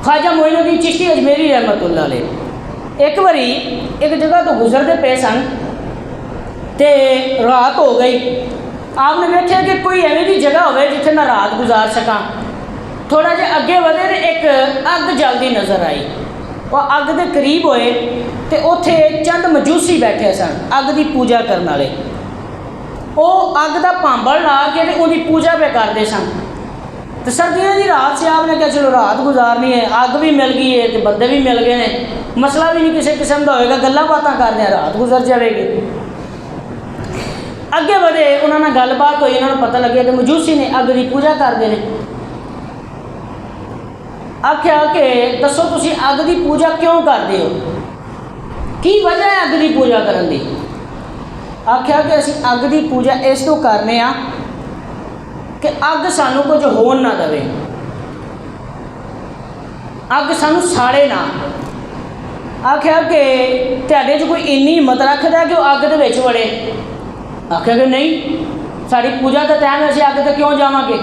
ख्वाजा मोइनुद्दीन चिश्ती अजमेरी रहमतुल्लाह अलैह एक बारी एक जगह तो गुजरते पे सन तो रात हो गई। आपने देखा कि कोई एवं की जगह हो जिथे मैं रात गुजार सका। थोड़ा जिहा अगे बढ़े तो एक अग जलती नज़र आई। वह अग के करीब होए तो उत्थे चंद मजूसी बैठे सन अग की पूजा करने वाले। वो अग का भांबड़ ला के उसकी पूजा पे करते सन। तो सर्दियों की रात से आपने कहा चलो रात गुजारनी है, अग भी मिल गई है तो बंदे भी मिल गए हैं, मसला भी नहीं किसी किस्म का होएगा, गल्लां बातां करदे रात गुजर जाएगी। अगे बढ़े उन्होंने गलबात हुई, उन्होंने पता लगे कि मजूसी ने अग की पूजा करते हैं। आख्या कि दसो तुसी अग की पूजा क्यों करते हो, की वजह है अग की पूजा करने की। आख्या कि असीं अग की पूजा इस तो करने आ कि अग सानू कुछ होन ना दवे, अग सानू साड़े ना। आख्या कि तुहाडे च कोई इन्नी हिम्मत रखदा कि अग दे विच वड़े। आख्या कि नहीं, साड़ी पूजा का टाइम है, असीं अग ते क्यों जावांगे,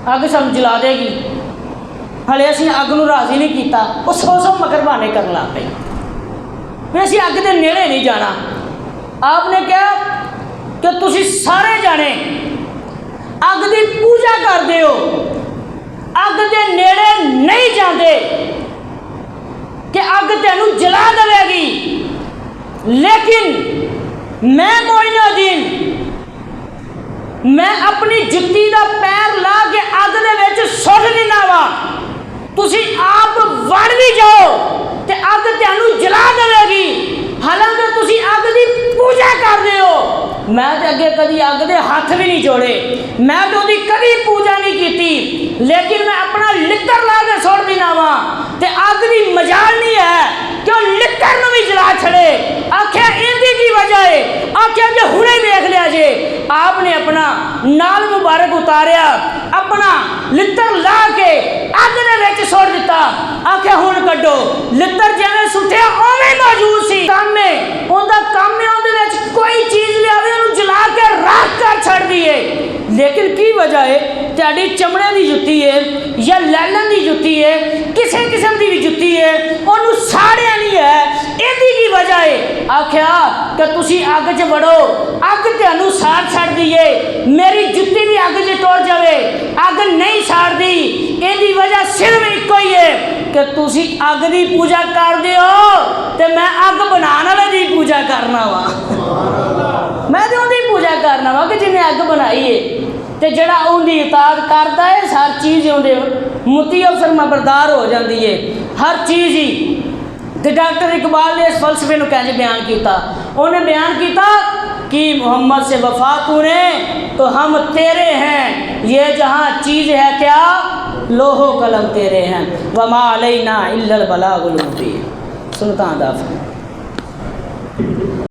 अग सानू जला देगी। हले असीं अग नूं राज़ी नहीं कीता। वो 100 मकर बहाने करन लग पई भी असीं अग दे नेड़े नहीं जाना। आपने कहा कि तुसीं सारे जाने अग की पूजा करते हो, अग के नेड़े नहीं जाते कि अग तेनू जला देगी। लेकिन मैं मोइनुद्दीन, मैं अपनी जुत्ती का पैर ला के अग दे विच सुट देना वा, तुसी आप वड़ भी जाओ तो अग तेनू जला देगी। हालांकि तुसी अग की पूजा करते हो, मैं तो अगे कभी अग के हाथ भी नहीं जोड़े, मैं तो उसकी कभी पूजा नहीं की, लेकिन मैं अपना लिक्कर ला के सुट देना वा तो अग की मजाल नहीं है कि वह लिक्कर भी जला छड़े। आख्या इहदी की वजह है, आख्या कि हुणे देख लिया जे आपने अपना नाल मुबारक उतारिया, अपना लित्तर ला के अग दे विच सुट दिता। आख्या हुण कड्डो, लित्तर जिवें सुटिया उवें मौजूद सी, काम है उहदा काम है उहदे विच कोई चीज़ लियावे उहनूं जला के राख कर छड़ दिए। लेकिन की वजह है, तुहाडी चमड़े की जुत्ती है या लैलन की जुत्ती है, किसी किस्म की भी जुत्ती है, उहनूं साड़िया नहीं है, इहदी की वजह है। आख्या कि तुसी अग च वड़ो, अग तुहानूं साड़ छड़ दिए, मेरी जुत्ती भी अग च तुर जावे, अग नहीं साड़दी। इहदी वजह सिर्फ इक्को ही है कि तुसी अग की पूजा करदे हो ते मैं अग बनाने वाले की पूजा करना वा। मैं तो उहदी पूजा करना वा कि जिन्हें अग बनाई है, तो जड़ा उनकी इताद करता है हर चीज़ उनके मुती और फरमाबरदार हो जाती है, हर चीज़ ही। तो डॉक्टर इकबाल ने इस फलसफे को कैसे बयान किया, उन्हें बयान किया कि मोहम्मद से वफा तूने तो हम तेरे हैं, ये जहाँ चीज़ है क्या लोहो कलम तेरे हैं, वमा अलैना इल्लल बलागुल मुबीन। सुनता दाफ़